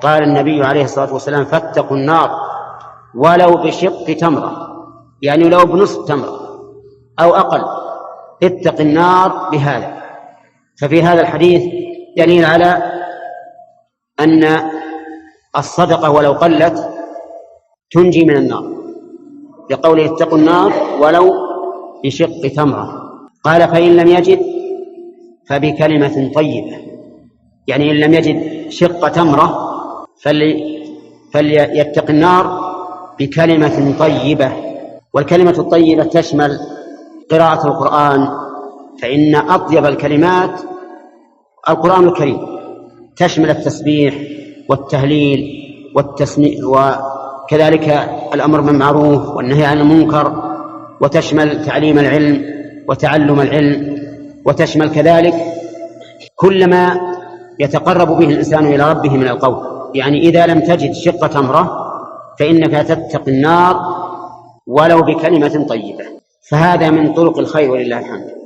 قال النبي عليه الصلاة والسلام: فاتقوا النار ولو بشق تمرة، يعني لو بنصف تمرة أو أقل، اتق النار بهذا. ففي هذا الحديث دليل على أن الصدقة ولو قلت تنجي من النار، لقوله اتقوا النار ولو بشق تمرة. قال: فإن لم يجد فبكلمة طيبة، يعني إن لم يجد شق تمرة فليتق النار بكلمة طيبة. والكلمة الطيبة تشمل قراءة القرآن، فإن أطيب الكلمات القرآن الكريم، تشمل التسبيح والتهليل وكذلك الأمر بالمعروف والنهي عن المنكر، وتشمل تعليم العلم وتعلم العلم، وتشمل كذلك كل ما يتقرب به الإنسان إلى ربه من القول. يعني إذا لم تجد شق تمرة فإنك تتقي النار ولو بكلمة طيبة. فهذا من طرق الخير ولله الحمد.